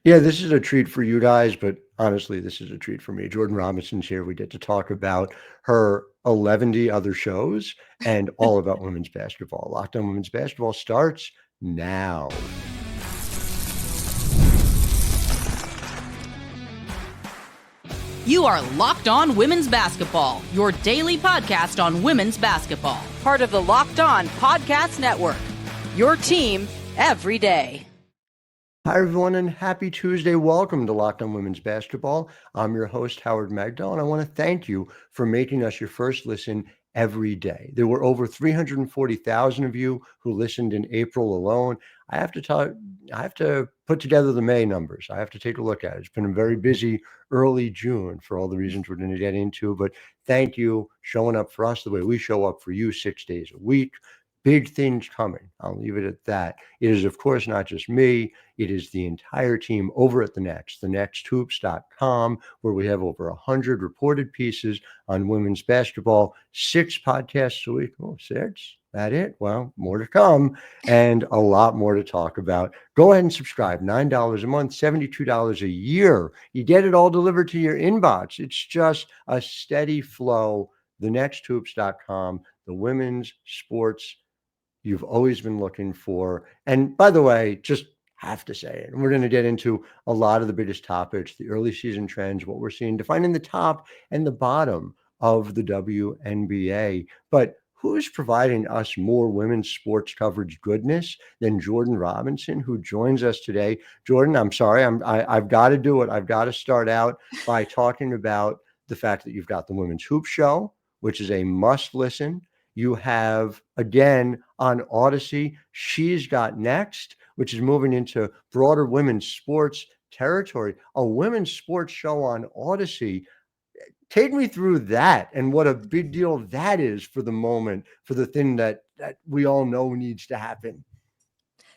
Yeah, this is a treat for you guys, but honestly, this is a treat for me. Jordan Robinson's here. We get to talk about her 11 other shows and all about women's basketball. Locked On Women's Basketball starts now. You are Locked On Women's Basketball, your daily podcast on women's basketball. Part of the Locked On Podcast Network, your team every day. Hi, everyone, and happy Tuesday. Welcome to Locked On Women's Basketball. I'm your host, Howard Megdal, and I want to thank you for making us your first listen every day. There were over 340,000 of you who listened in April alone. I have to put together the May numbers. I have to take a look at it. It's been a very busy early June for all the reasons we're going to get into, but thank you showing up for us the way we show up for you 6 days a week. Big things coming. I'll leave it at that. It is, of course, not just me. It is the entire team over at thenexthoops.com, where we have over 100 reported pieces on women's basketball, 6 podcasts a week. Oh, 6? That it? Well, more to come and a lot more to talk about. Go ahead and subscribe. $9 a month, $72 a year. You get it all delivered to your inbox. It's just a steady flow. Thenexthoops.com, the women's sports you've always been looking for. And by the way, just have to say it. And we're going to get into a lot of the biggest topics, the early season trends, what we're seeing, defining the top and the bottom of the WNBA. But who's providing us more women's sports coverage goodness than Jordan Robinson, who joins us today? Jordan, I'm sorry, I've got to do it. I've got to start out by talking about the fact that you've got the Women's Hoop Show, which is a must listen. You have, again, on Odyssey, She's Got Next, which is moving into broader women's sports territory. A women's sports show on Odyssey. Take me through that and what a big deal that is for the moment, for the thing that we all know needs to happen.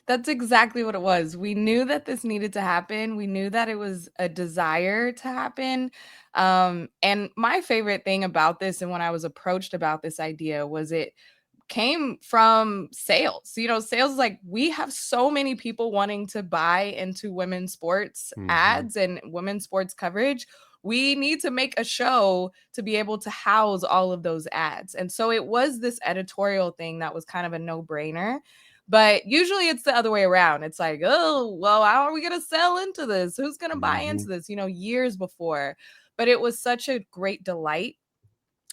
That's exactly what it was. We knew that this needed to happen. We knew that it was a desire to happen. And my favorite thing about this, and when I was approached about this idea, was it came from sales. Sales is like, we have so many people wanting to buy into women's sports ads and women's sports coverage. We need to make a show to be able to house all of those ads. And so it was this editorial thing that was kind of a no-brainer. But usually it's the other way around. It's like, oh, well, how are we going to sell into this? Who's going to buy into this? Years before. But it was such a great delight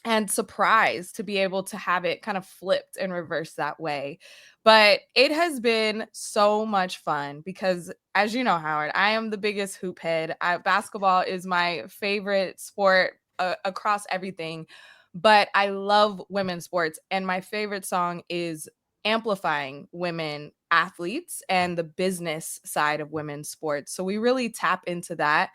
and surprise to be able to have it kind of flipped and reversed that way. But it has been so much fun because, as you know, Howard, I am the biggest hoop head. Basketball is my favorite sport across everything. But I love women's sports. And my favorite song is amplifying women athletes and the business side of women's sports. So we really tap into that.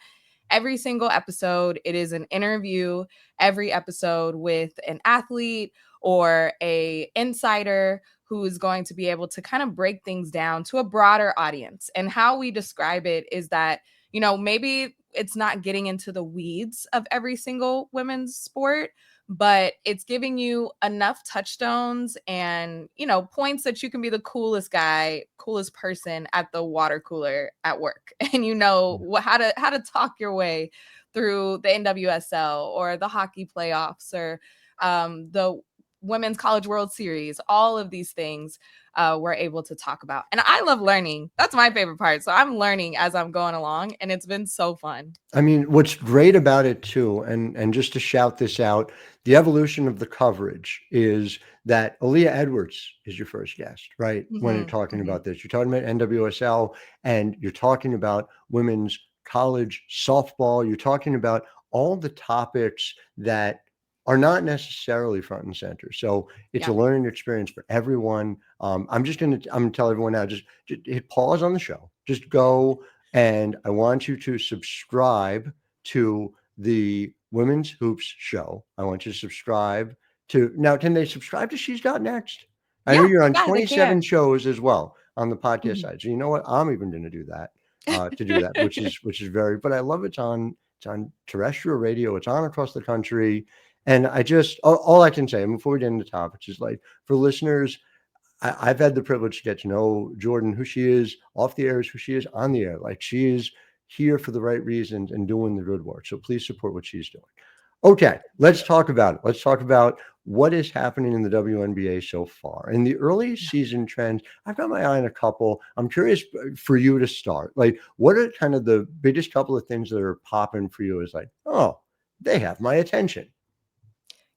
Every single episode, it is an interview, every episode with an athlete or a insider who is going to be able to kind of break things down to a broader audience. And how we describe it is that, maybe it's not getting into the weeds of every single women's sport, but it's giving you enough touchstones and, points that you can be the coolest guy, coolest person at the water cooler at work. And how to talk your way through the NWSL or the hockey playoffs or the Women's College World Series. All of these things we're able to talk about. And I love learning. That's my favorite part. So I'm learning as I'm going along, and it's been so fun. I mean, what's great about it too, and just to shout this out, the evolution of the coverage is that Aaliyah Edwards is your first guest, right? When you're talking about this, you're talking about NWSL and you're talking about women's college softball. You're talking about all the topics that are not necessarily front and center. So it's a learning experience for everyone. I'm going to tell everyone now, just hit pause on the show. Just go. And I want you to subscribe to the Women's Hoops Show. I want you to subscribe to, now, can they subscribe to She's Got Next? I know you're on 27 shows as well on the podcast side. So you know what? I'm even going to do that, which is very, but I love it's on terrestrial radio. It's on across the country. And all I can say, before we get into topics, is like, for listeners, I've had the privilege to get to know Jordan, who she is off the air, is who she is on the air. Like, she is here for the right reasons and doing the good work. So please support what she's doing. Okay, let's talk about it. Let's talk about what is happening in the WNBA so far. In the early season trends, I've got my eye on a couple. I'm curious for you to start. Like, what are kind of the biggest couple of things that are popping for you? Is like, oh, they have my attention.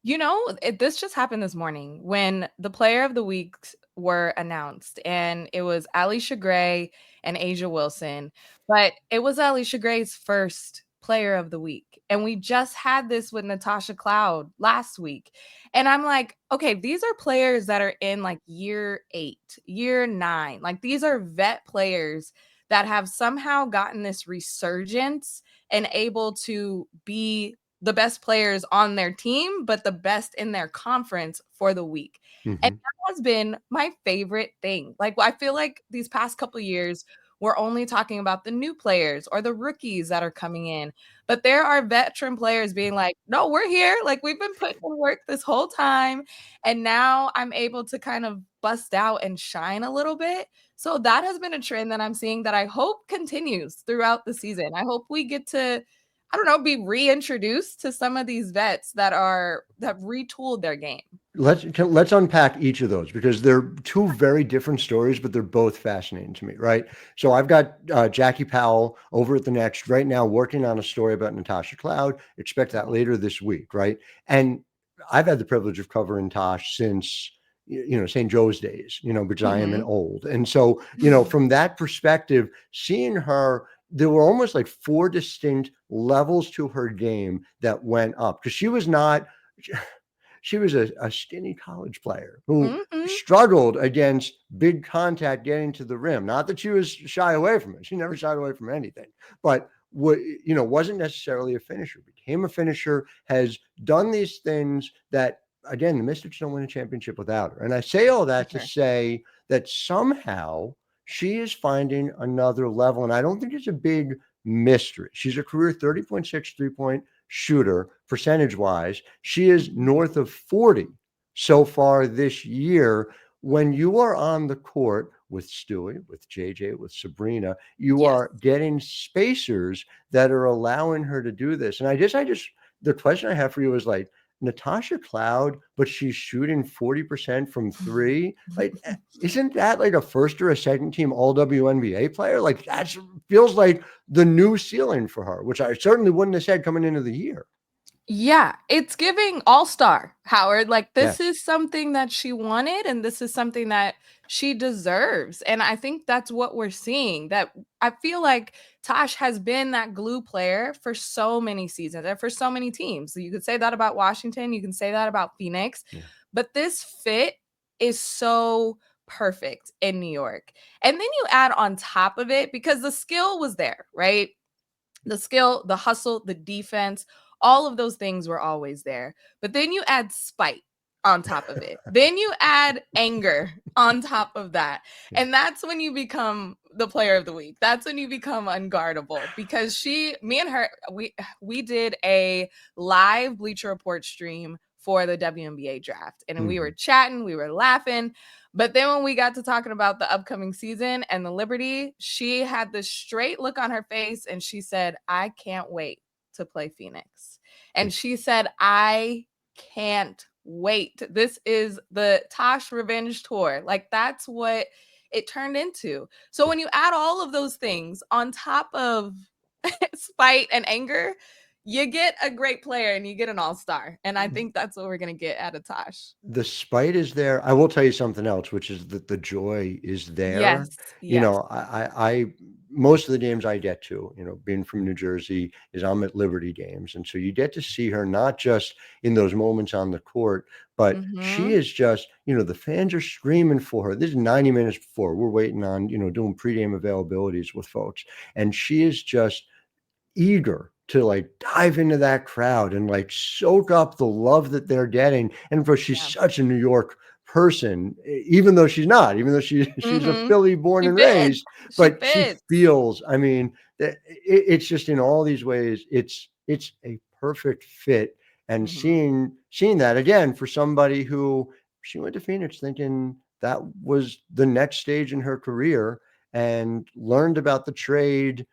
This just happened this morning when the player of the week were announced, and it was Alicia Gray and Asia Wilson, but it was Alicia Gray's first player of the week. And we just had this with Natasha Cloud last week. And I'm like, okay, these are players that are in like year 8, year 9. Like these are vet players that have somehow gotten this resurgence and able to be the best players on their team, but the best in their conference for the week. And that has been my favorite thing. Like, I feel like these past couple of years, we're only talking about the new players or the rookies that are coming in. But there are veteran players being like, no, we're here. Like, we've been putting in work this whole time. And now I'm able to kind of bust out and shine a little bit. So that has been a trend that I'm seeing that I hope continues throughout the season. I hope we get to, I don't know, be reintroduced to some of these vets that retooled their game. Let's unpack each of those because they're two very different stories, but they're both fascinating to me, right? So I've got Jackie Powell over at the Next right now working on a story about Natasha Cloud. Expect that later this week, right? And I've had the privilege of covering Tosh since St. Joe's days, because I am an old. And so, from that perspective, seeing her, there were almost like 4 distinct levels to her game that went up because she was a skinny college player who struggled against big contact getting to the rim. Not that she was shy away from it. She never shied away from anything, but wasn't necessarily a finisher, became a finisher, has done these things that, again, the Mystics don't win a championship without her. And I say all that to say that somehow she is finding another level. And I don't think it's a big mystery. She's a career 30.6 3-point shooter percentage wise. She is north of 40 so far this year. When you are on the court with Stewie, with JJ, with Sabrina, you are getting spacers that are allowing her to do this. And the question I have for you is like, Natasha Cloud, but she's shooting 40% from 3. Like, isn't that like a first or a second team all WNBA player? Like, that feels like the new ceiling for her, which I certainly wouldn't have said coming into the year. Yeah, it's giving all-star, Howard. Like, this is something that she wanted, and this is something that she deserves. And I think that's what we're seeing. That I feel like Tosh has been that glue player for so many seasons and for so many teams. So you could say that about Washington. You can say that about Phoenix. Yeah. But this fit is so perfect in New York. And then you add on top of it, because the skill was there, right? The skill, the hustle, the defense, all of those things were always there. But then you add spite on top of it. Then you add anger on top of that. And that's when you become the player of the week. That's when you become unguardable, because me and her, we did a live Bleacher Report stream for the WNBA draft. And we were chatting, we were laughing. But then when we got to talking about the upcoming season and the Liberty, she had this straight look on her face and she said, I can't wait to play Phoenix. And she said, I can't wait. This is the Tosh Revenge Tour. Like, that's what it turned into. So when you add all of those things on top of spite and anger, you get a great player and you get an all-star. And I think that's what we're going to get out of Tosh. The spite is there. I will tell you something else, which is that the joy is there. Yes. I most of the games I get to, being from New Jersey, is I'm at Liberty games. And so you get to see her not just in those moments on the court, but she is just, the fans are screaming for her. This is 90 minutes before. We're waiting on, doing pregame availabilities with folks. And she is just eager to like dive into that crowd and like soak up the love that they're getting. And for she's such a New York person, even though she's a Philly born and raised, but she feels, it's just in all these ways, it's a perfect fit. And seeing that again for somebody who she went to Phoenix thinking that was the next stage in her career and learned about the trade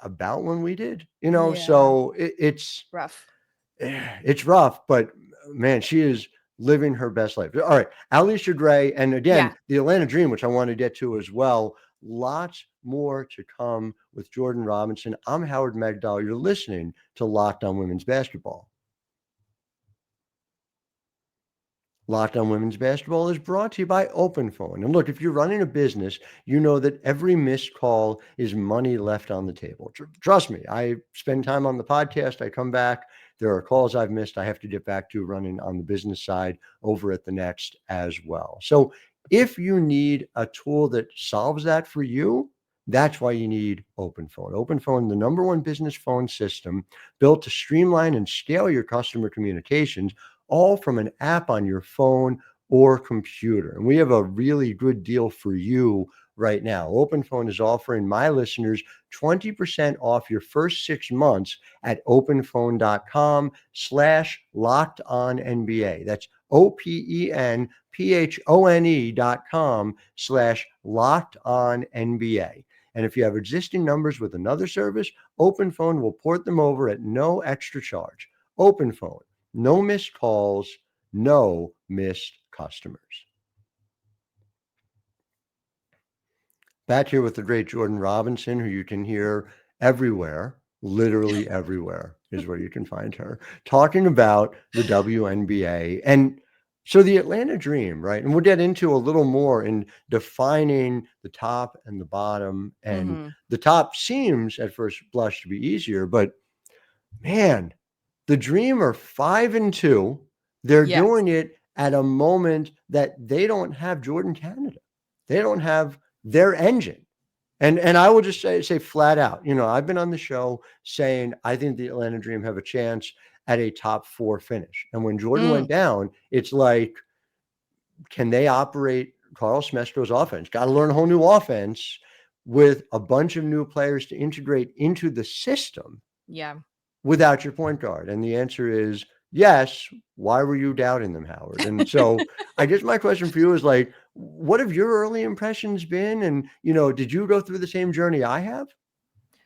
about when we did, Yeah. so it's Rough. it's rough, but man, she is living her best life. All right, Alicia Gray, and again, Yeah. the Atlanta Dream, which I want to get to as well. Lots more to come with Jordan Robinson. I'm Howard Megdal. You're listening to Locked On Women's Basketball. Locked On Women's Basketball is brought to you by OpenPhone. And look, if you're running a business, you know that every missed call is money left on the table. Trust me, I spend time on the podcast. I come back. There are calls I've missed. I have to get back to running on the business side over at the Next as well. So if you need a tool that solves that for you, that's why you need OpenPhone. OpenPhone, the number one business phone system built to streamline and scale your customer communications, all from an app on your phone or computer. And we have a really good deal for you right now. OpenPhone is offering my listeners 20% off your first 6 months at openphone.com/lockedonnba. That's openphone.com/lockedonnba. And if you have existing numbers with another service, OpenPhone will port them over at no extra charge. OpenPhone. No missed calls, no missed customers. Back here with the great Jordan Robinson, who you can hear everywhere, literally everywhere is where you can find her, talking about the WNBA. And so the Atlanta Dream, right? And we'll get into a little more in defining the top and the bottom. And the top seems at first blush to be easier, but man, the Dream are 5-2. They're doing it at a moment that they don't have Jordan Canada. They don't have their engine. And I will just say flat out, I've been on the show saying I think the Atlanta Dream have a chance at a top 4 finish. And when Jordan went down, it's like, can they operate Carl Smestro's offense? Got to learn a whole new offense with a bunch of new players to integrate into the system. Yeah. Without your point guard? And the answer is yes. Why were you doubting them, Howard? And so I guess my question for you is like, what have your early impressions been? And, did you go through the same journey I have?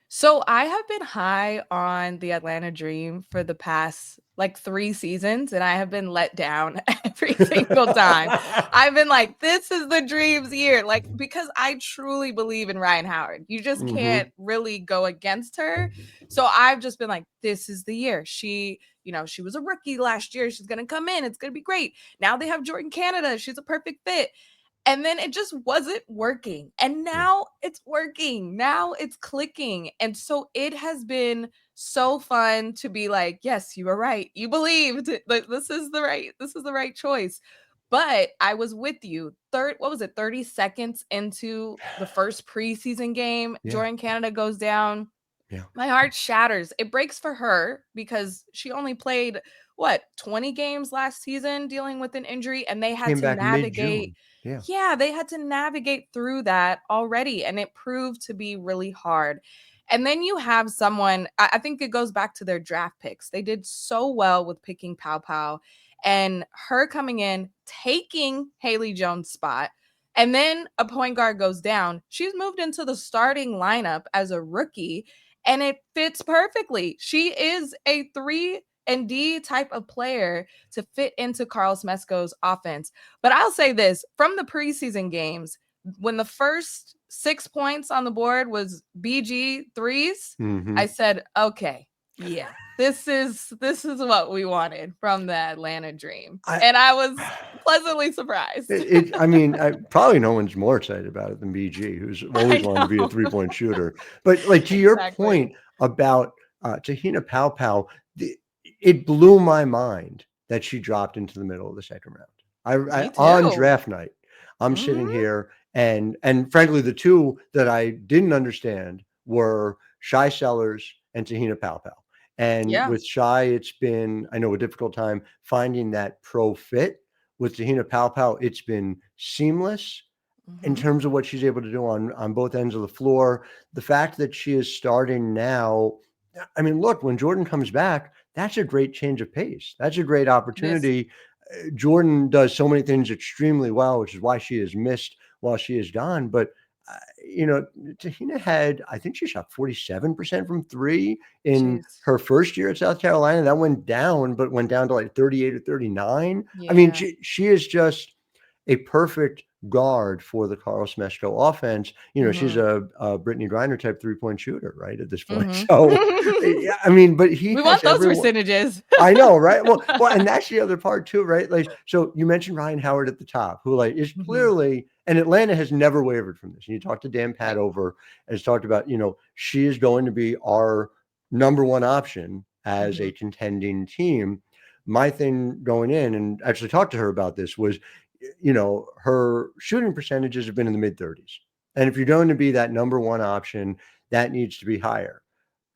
So I have been high on the Atlanta Dream for the past 3 seasons, and I have been let down every single time. I've been like, this is the Dream's year, because I truly believe in Ryan Howard. You just can't really go against her. So I've just been like, this is the year. She was a rookie last year. She's going to come in. It's going to be great. Now they have Jordan Canada. She's a perfect fit. And then it just wasn't working. And now it's working. Now it's clicking. And so it has been so fun to be like, yes, you were right. You believed. This is the right choice. But I was with you. 30 seconds into the first preseason game, Jordan Canada goes down. Yeah. My heart shatters. It breaks for her because she only played 20 games last season dealing with an injury, and they had to navigate. They had to navigate through that already, and it proved to be really hard. And then you have someone, I think it goes back to their draft picks. They did so well with picking Powell, and her coming in, taking Haley Jones' spot. And then a point guard goes down. She's moved into the starting lineup as a rookie, and it fits perfectly. She is a 3-and-D type of player to fit into Carl Smestro's offense. But I'll say this, from the preseason games, when the first 6 points on the board was BG threes, I said, okay, yeah, this is what we wanted from the Atlanta Dream. And I was pleasantly surprised. Probably no one's more excited about it than BG, who's always wanted to be a 3-point shooter. But to your point about Tahina Powell, it blew my mind that she dropped into the middle of the second round. On draft night, I'm sitting here, and frankly, the two that I didn't understand were Shai Sellers and Tahina Powell. And with Shai, it's been, I know, a difficult time finding that pro fit. With Tahina Powell, it's been seamless in terms of what she's able to do on both ends of the floor. The fact that she is starting now, look, when Jordan comes back, that's a great change of pace. That's a great opportunity. Jordan does so many things extremely well, which is why she is missed while she is gone. But Tahina had, I think she shot 47% from three in Jeez. her first year at South Carolina. That went down to like 38 or 39. I mean, Yeah. she is just a perfect guard for the Carl Smeshko offense. She's a Brittany Griner type 3-point shooter, right, at this point. So, Mm-hmm. yeah, I mean, but he We has want those everyone. percentages. I know, right? Well, and that's the other part too, right? Like, so you mentioned Ryan Howard at the top, who like is Mhm. clearly, and Atlanta has never wavered from this. And you talked to Dan Right. Padover and has talked about, she is going to be our number one option as Mhm. a contending team. My thing going in and actually talked to her about this was, her shooting percentages have been in the mid 30s. And if you're going to be that number one option, that needs to be higher.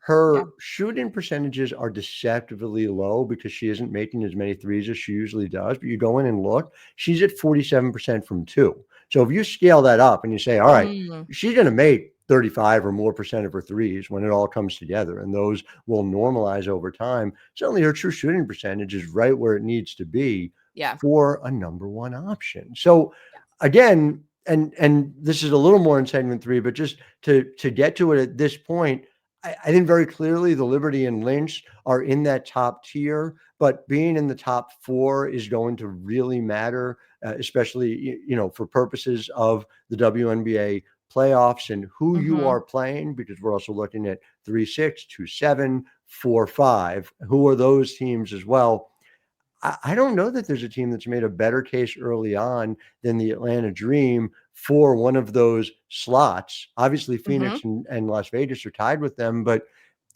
Yeah. Her shooting percentages are deceptively low because she isn't making as many threes as she usually does. But you go in and look, she's at 47% from two. So if you scale that up and you say, all right, Mm. she's going to make 35 or more percent of her threes when it all comes together, and those will normalize over time. Certainly her true shooting percentage is right where it needs to be Yeah. for a number one option. So again, and this is a little more in segment three, but just to get to it at this point, I think very clearly the Liberty and Lynch are in that top tier, but being in the top four is going to really matter, especially for purposes of the WNBA playoffs and who you Mhm. are playing, because we're also looking at 3-6, 2-7, 4-5. Who are those teams as well? I don't know that there's a team that's made a better case early on than the Atlanta Dream for one of those slots. Obviously, Mhm. Phoenix and Las Vegas are tied with them, but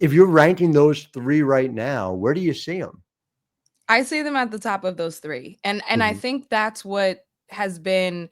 if you're ranking those three right now, where do you see them? I see them at the top of those 3. And I Mhm, think that's what has been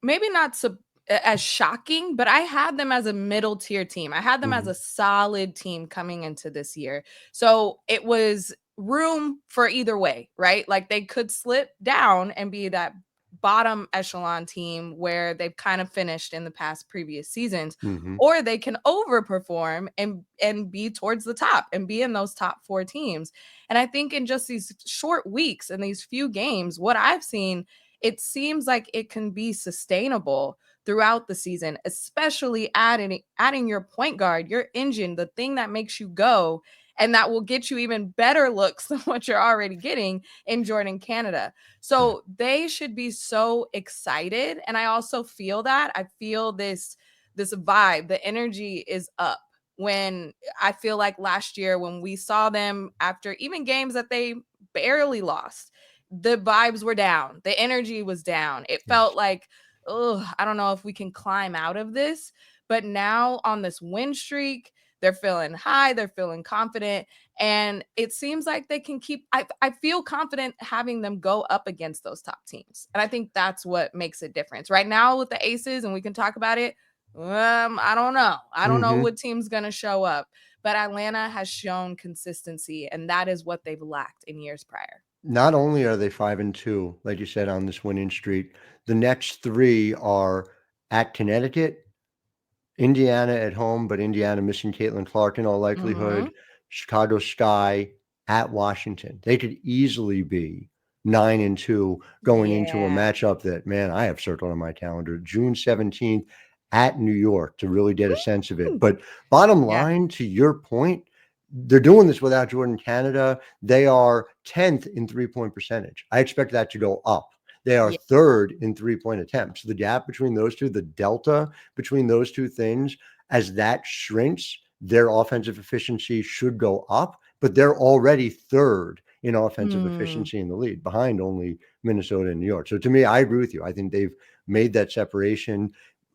maybe not as shocking, but I had them as a middle tier team. I had them as mhm, a solid team coming into this year. So it was room for either way, right? Like they could slip down and be that bottom echelon team where they've kind of finished in the past previous seasons, mhm. or they can overperform and be towards the top and be in those top 4 teams. And I think in just these short weeks and these few games, what I've seen, it seems like it can be sustainable throughout the season, especially adding your point guard, your engine, the thing that makes you go, and that will get you even better looks than what you're already getting in Jordan Canada. Yeah. So they should be so excited. And I also feel that. I feel this vibe, the energy is up. When I feel like last year when we saw them after even games that they barely lost, the vibes were down. The energy was down. It Yes. felt like, oh, I don't know if we can climb out of this. But now on this win streak, they're feeling high, they're feeling confident, and it seems like they can keep. I feel confident having them go up against those top teams. And I think that's what makes a difference. Right now with the Aces, and we can talk about it. I don't know. I don't know Mhm. what team's gonna show up. But Atlanta has shown consistency, and that is what they've lacked in years prior. Not only are they 5-2, like you said, on this winning streak, the next three are at Connecticut, Indiana at home, but Indiana missing Caitlin Clark in all Mm-hmm. likelihood. Chicago Sky at Washington. They could easily be 9-2 going into a Yeah. matchup that, man, I have circled on my calendar. June 17th at New York to really get a sense of it. Woo! But bottom Yeah. line, to your point, they're doing this without Jordan Canada. They are 10th in 3-point percentage. I expect that to go up. They are Yeah. third in 3-point attempts. The gap between those two, the delta between those two things, as that shrinks, their offensive efficiency should go up, but they're already third in offensive Mm. efficiency in the league, behind only Minnesota and New York. So to me, I agree with you. I think they've made that separation.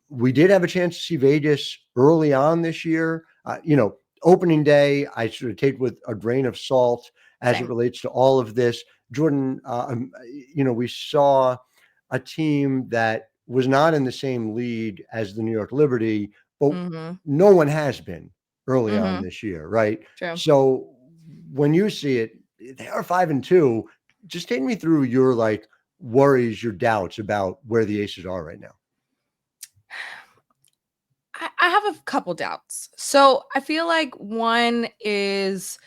We did have a chance to see Vegas early on this year. Opening day, I sort of take with a grain of salt as it Same. relates to all of this. Jordan, we saw a team that was not in the same league as the New York Liberty, but Mhm. no one has been early on Mhm. this year, right? True. So when you see it, they are 5-2. Just take me through your like worries, your doubts about where the Aces are right now. I have a couple doubts. So I feel like one is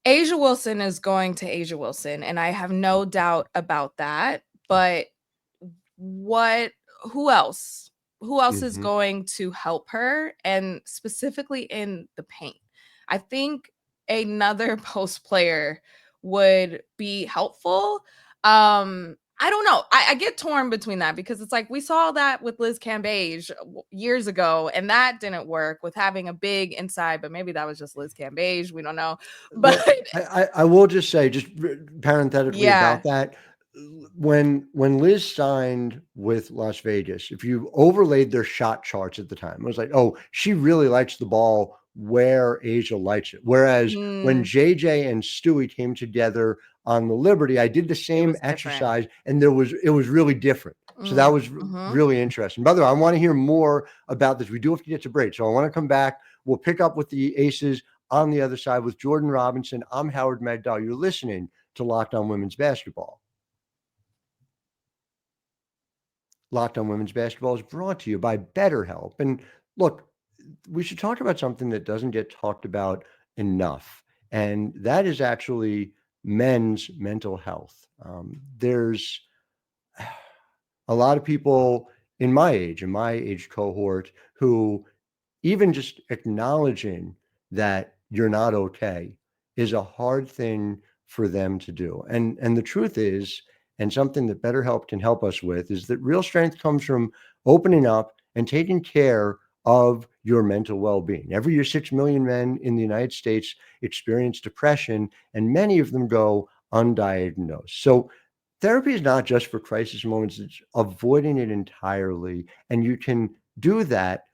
Asia Wilson is going to Asia Wilson, and I have no doubt about that. But what who else? who else is Mhm. going to help her, and specifically in the paint. I think another post player would be helpful. I don't know. I get torn between that because it's like we saw that with Liz Cambage years ago, and that didn't work with having a big inside, but maybe that was just Liz Cambage. We don't know. But I will just say, just parenthetically yeah. about that, when Liz signed with Las Vegas, if you overlaid their shot charts at the time, it was like, oh, she really likes the ball where Asia likes it. Whereas when Mm, JJ and Stewie came together on the Liberty, I did the it same was different. exercise, and it was really different. So that was Mhm. really interesting. By the way, I want to hear more about this. We do have to get to break, so I want to come back. We'll pick up with the Aces on the other side with Jordan Robinson. I'm Howard Megdal. You're listening to Locked On Women's Basketball. Locked On Women's Basketball is brought to you by BetterHelp. And look, we should talk about something that doesn't get talked about enough, and that is actually men's mental health. There's a lot of people in my age cohort, who even just acknowledging that you're not okay is a hard thing for them to do. And the truth is, and something that BetterHelp can help us with, is that real strength comes from opening up and taking care of your mental well-being. Every year, 6 million men in the United States experience depression, and many of them go undiagnosed. So therapy is not just for crisis moments, it's avoiding it entirely. And you can do that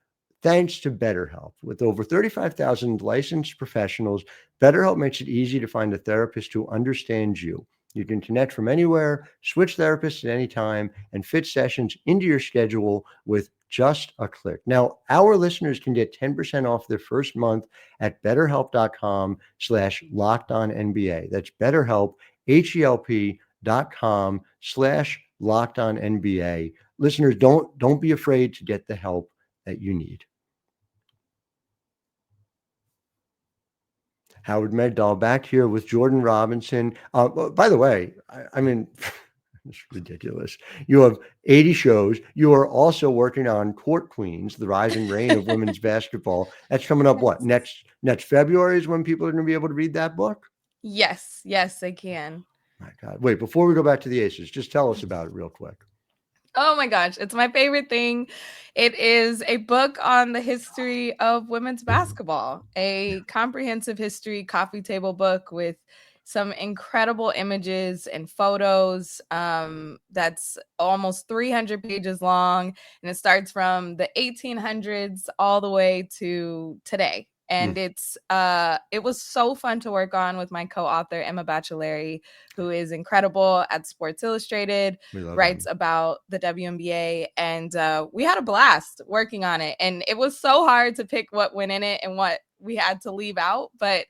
thanks to BetterHelp. With over 35,000 licensed professionals, BetterHelp makes it easy to find a therapist who understands you. You can connect from anywhere, switch therapists at any time, and fit sessions into your schedule with just a click. Now, our listeners can get 10% off their first month at betterhelp.com/lockedonnba. That's BetterHelp, HELP.com/lockedonnba. Listeners, don't be afraid to get the help that you need. Howard Megdal back here with Jordan Robinson. By the way, I mean, it's ridiculous. You have 80 shows. You are also working on Court Queens, the rise and reign of women's basketball. That's coming up, what, Yes. next February is when people are going to be able to read that book? Yes, they can. My God. Wait, before we go back to the Aces, just tell us about it real quick. Oh my gosh, it's my favorite thing. It is a book on the history of women's basketball, a comprehensive history coffee table book with some incredible images and photos. That's almost 300 pages long, and it starts from the 1800s all the way to today. Mm, And it was so fun to work on with my co-author Emma Bachelari, who is incredible at Sports Illustrated, we love writes them. about the WNBA, and we had a blast working on it. And it was so hard to pick what went in it and what we had to leave out, but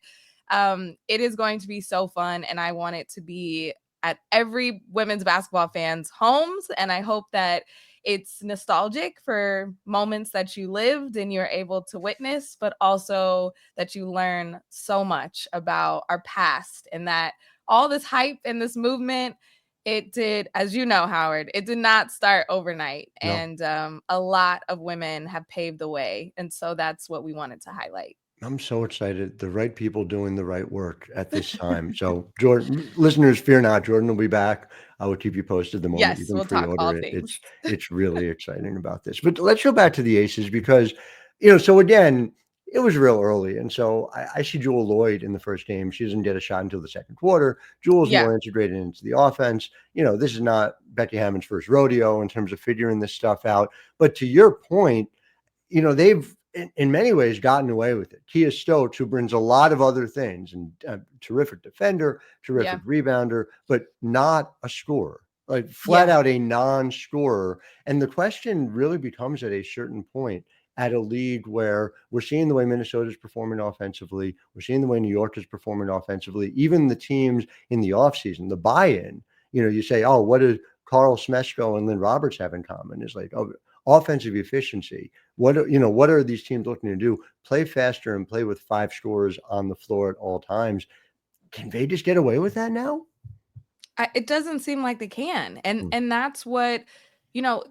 it is going to be so fun, and I want it to be at every women's basketball fan's homes. And I hope that it's nostalgic for moments that you lived and you're able to witness, but also that you learn so much about our past, and that all this hype and this movement, it did, as you know, Howard, it did not start overnight. No. And a lot of women have paved the way. And so that's what we wanted to highlight. I'm so excited. The right people doing the right work at this time. So, Jordan, listeners, fear not. Jordan will be back. I will keep you posted the moment you Yes, can we'll talk all pre-order it. things. It's really exciting about this. But let's go back to the Aces because, so again, it was real early, and so I see Joelle Lloyd in the first game. She doesn't get a shot until the second quarter. Joelle's Yeah. more integrated into the offense. This is not Becky Hammon's first rodeo in terms of figuring this stuff out. But to your point, they've in many ways gotten away with it. Kia Stokes, who brings a lot of other things, and terrific defender, terrific Yeah. rebounder, but not a scorer, like flat Yeah. out a non-scorer. And the question really becomes at a certain point at a league where we're seeing the way Minnesota is performing offensively, we're seeing the way New York is performing offensively, even the teams in the offseason, the buy-in, you say, oh, what do Carl Smeshko and Lynn Roberts have in common? Is like, oh, offensive efficiency. What are these teams looking to do? Play faster and play with 5 scorers on the floor at all times. Can they just get away with that now? It doesn't seem like they can. And Hmm. and that's what, you know,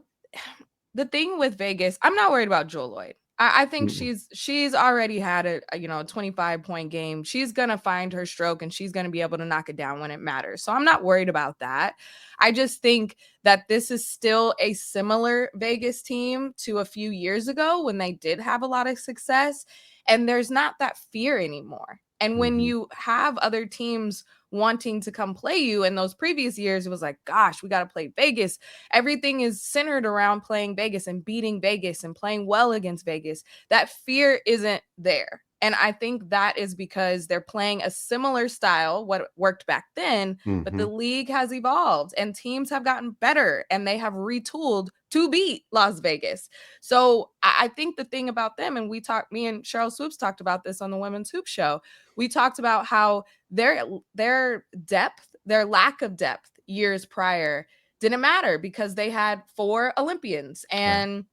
the thing with Vegas, I'm not worried about Joelle Lloyd. I think Mm-mm. she's already had a 25-point game. She's gonna find her stroke and she's gonna be able to knock it down when it matters. So I'm not worried about that. I just think that this is still a similar Vegas team to a few years ago when they did have a lot of success, and there's not that fear anymore. And when Mm-hmm. you have other teams wanting to come play you in those previous years, it was like, gosh, we got to play Vegas. Everything is centered around playing Vegas and beating Vegas and playing well against Vegas. That fear isn't there. And I think that is because they're playing a similar style, what worked back then, but Mm-hmm. the league has evolved and teams have gotten better and they have retooled to beat Las Vegas. So I think the thing about them, and me and Cheryl Swoops talked about this on the Women's Hoop Show. We talked about how their depth, their lack of depth years prior didn't matter because they had 4 Olympians Yeah. and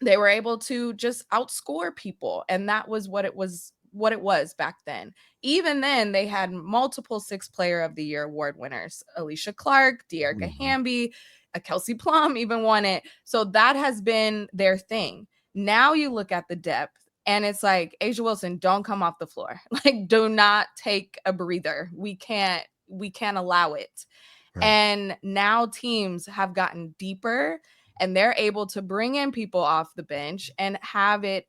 they were able to just outscore people. And that was what it was back then. Even then, they had multiple 6th Player of the Year award winners: Alicia Clark, Dearica Mm-hmm. Hamby, Kelsey Plum even won it. So that has been their thing. Now you look at the depth and it's like, Asia Wilson, don't come off the floor. Like, do not take a breather. We can't allow it. Right. And now teams have gotten deeper and they're able to bring in people off the bench and have it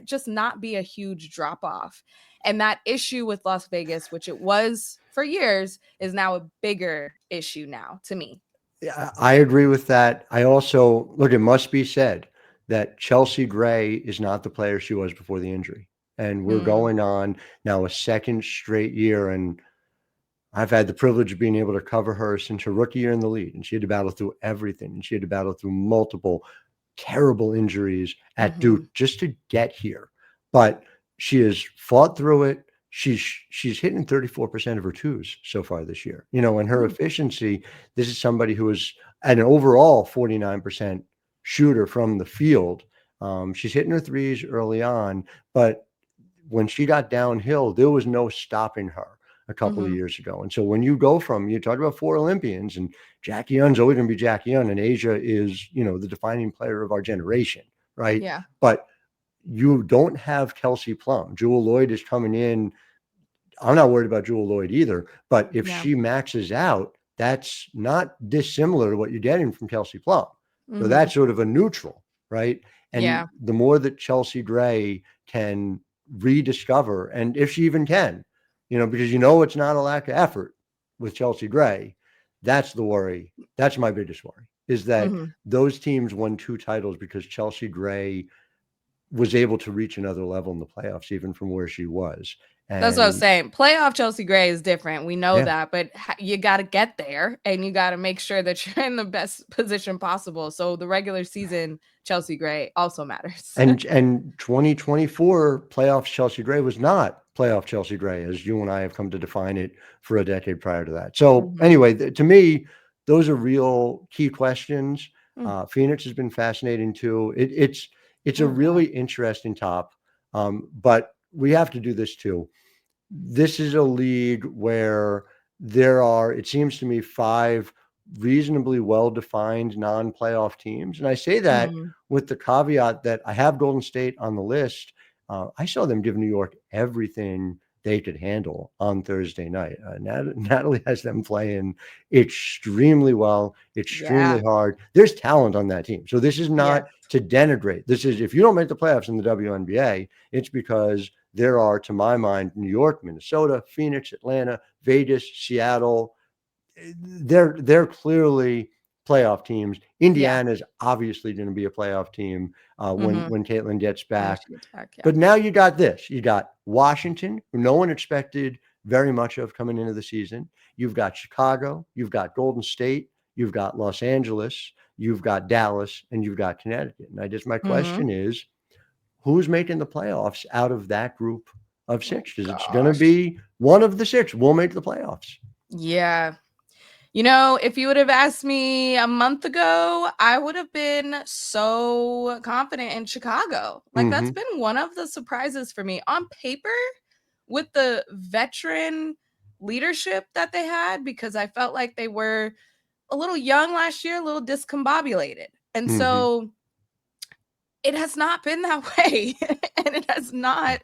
just not be a huge drop off. And that issue with Las Vegas, which it was for years, is now a bigger issue now to me. Yeah, I agree with that. I also look, it must be said that Chelsea Gray is not the player she was before the injury. And we're Mm, going on now a second straight year. And I've had the privilege of being able to cover her since her rookie year in the league. And she had to battle through everything. And she had to battle through multiple terrible injuries at Duke mhm, just to get here. But she has fought through it. She's hitting 34% of her twos so far this year. And her mm, efficiency, this is somebody who is an overall 49% shooter from the field. She's hitting her threes early on, but when she got downhill, there was no stopping her a couple of mhm. years ago. And so when you go from, you talk about 4 Olympians, and Jackie Young's always going to be Jackie Young, and Asia is, the defining player of our generation, right? Yeah. But you don't have Kelsey Plum. Joelle Lloyd is coming in. I'm not worried about Joelle Lloyd either, but if Yeah. she maxes out, that's not dissimilar to what you're getting from Kelsey Plum. So Mhm. that's sort of a neutral, right? And Yeah. the more that Chelsea Gray can rediscover, and if she even can, because it's not a lack of effort with Chelsea Gray, that's the worry. That's my biggest worry, is that Mhm. those teams won 2 titles because Chelsea Gray was able to reach another level in the playoffs, even from where she was. That's what I was And saying. Playoff Chelsea Gray is different. We know yeah, that, but you got to get there and you got to make sure that you're in the best position possible. So the regular season Chelsea Gray also matters. and 2024 playoffs Chelsea Gray was not playoff Chelsea Gray, as you and I have come to define it for a decade prior to that. So Mhm. anyway, to me, those are real key questions. Mm. Phoenix has been fascinating too. It's a Oh yeah. really interesting top, but we have to do this too. This is a league where there are, it seems to me, 5 reasonably well-defined non-playoff teams. And I say that Mm. with the caveat that I have Golden State on the list. I saw them give New York everything they could handle on Thursday night. Natalie has them playing extremely well, extremely Yeah. hard. There's talent on that team. So this is Yes. not to denigrate. This is, if you don't make the playoffs in the WNBA, it's because there are, to my mind, New York, Minnesota, Phoenix, Atlanta, Vegas, Seattle. They're clearly playoff teams. Yeah. Indiana is obviously going to be a playoff team when Mhm. when Caitlin gets When back. she gets back, yeah. But now you got this. You got Washington, who no one expected very much of coming into the season. You've got Chicago. You've got Golden State. You've got Los Angeles. You've got Dallas, and you've got Connecticut. And I guess my Mhm. question is, who's making the playoffs out of that group of Oh 6? Because it's going to gosh. be one of the 6 will make the playoffs. Yeah. If you would have asked me a month ago, I would have been so confident in Chicago. Like, that's Mm-hmm. been one of the surprises for me. On paper, with the veteran leadership that they had, because I felt like they were a little young last year, a little discombobulated. And Mm-hmm. so it has not been that way. And it has not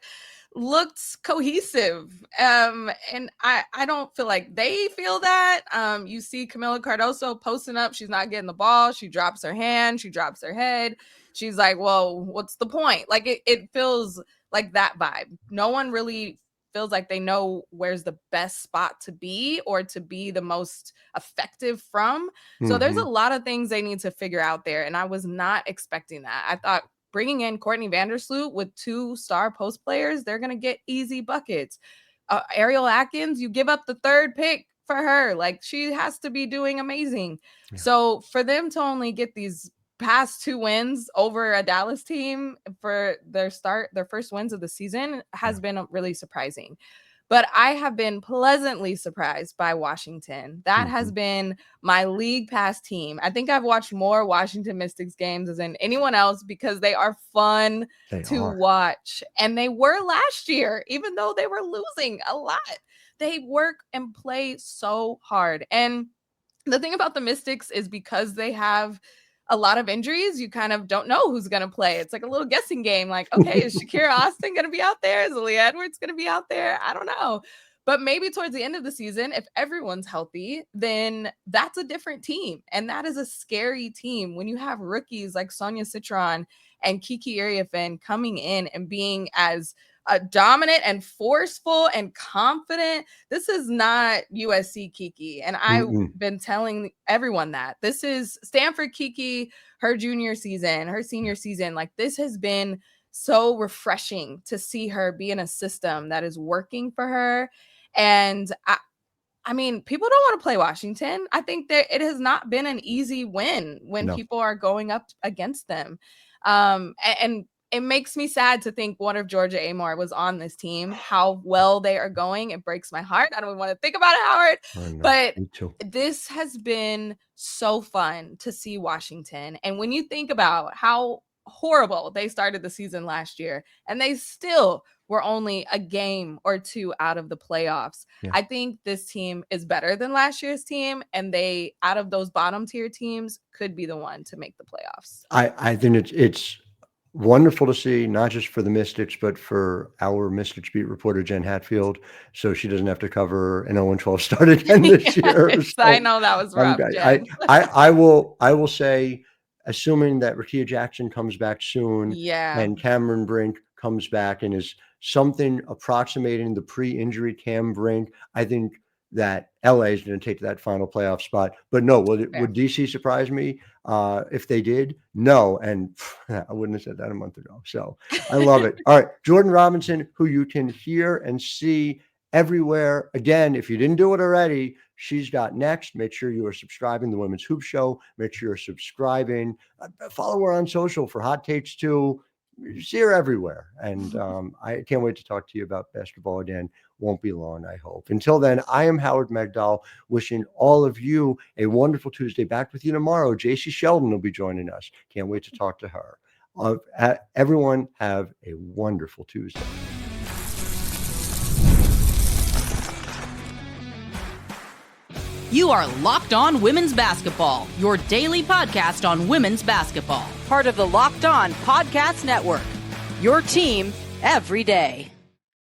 looked cohesive. And I don't feel like they feel that. You see Camila Cardoso posting up, she's not getting the ball, she drops her hand, she drops her head. She's like, well, what's the point? Like it feels like that vibe. No one really feels like they know where's the best spot to be or to be the most effective from. So there's a lot of things they need to figure out there. And I was not expecting that. I thought bringing in Courtney Vandersloot with 2 star post players, they're going to get easy buckets. Ariel Atkins, you give up the 3rd pick for her. Like, she has to be doing amazing. Yeah. So for them to only get these past 2 wins over a Dallas team for their first wins of the season has been really surprising. But I have been pleasantly surprised by Washington. That has been my league pass team. I think I've watched more Washington Mystics games than anyone else because they are fun to watch. And they were last year, even though they were losing a lot. They work and play so hard. And the thing about the Mystics is because they have a lot of injuries, you kind of don't know who's going to play. It's like a little guessing game. Like, okay, is Shakira Austin going to be out there? Is Aaliyah Edwards going to be out there? I don't know. But maybe towards the end of the season, if everyone's healthy, then that's a different team. And that is a scary team when you have rookies like Sonia Citron and Kiki Iriafen coming in and being as dominant and forceful and confident. This is not USC Kiki. And I've been telling everyone that this is Stanford Kiki, her junior season, her senior season. Like, this has been so refreshing to see her be in a system that is working for her. And I mean, people don't want to play Washington. I think that it has not been an easy win when people are going up against them. And it makes me sad to think one of Georgia Amor was on this team, how well they are going. It breaks my heart. I don't even want to think about it, Howard. But this has been so fun to see Washington. And when you think about how horrible they started the season last year, and they still were only a game or 2 out of the playoffs. Yeah. I think this team is better than last year's team, and they, out of those bottom tier teams, could be the one to make the playoffs. I think it's wonderful to see, not just for the Mystics, but for our Mystics beat reporter, Jen Hatfield, so she doesn't have to cover an 0-12 start again this year. So, I know that was rough, Jen. I will say, assuming that Rakia Jackson comes back soon, and Cameron Brink comes back and is something approximating the pre-injury Cam Brink, I think that LA is going to take that final playoff spot. But no, would DC surprise me if they did? No, and I wouldn't have said that a month ago. So I love it. All right, Jordan Robinson, who you can hear and see everywhere. Again, if you didn't do it already, she's got Next. Make sure you are subscribing to the Women's Hoop Show. Make sure you're subscribing. Follow her on social for hot takes too. You see her everywhere. And I can't wait to talk to you about basketball again. Won't be long, I hope. Until then, I am Howard Megdal, wishing all of you a wonderful Tuesday. Back with you tomorrow. JC Sheldon will be joining us. Can't wait to talk to her. Everyone have a wonderful Tuesday. You are Locked On Women's Basketball, your daily podcast on women's basketball. Part of the Locked On Podcast Network, your team every day.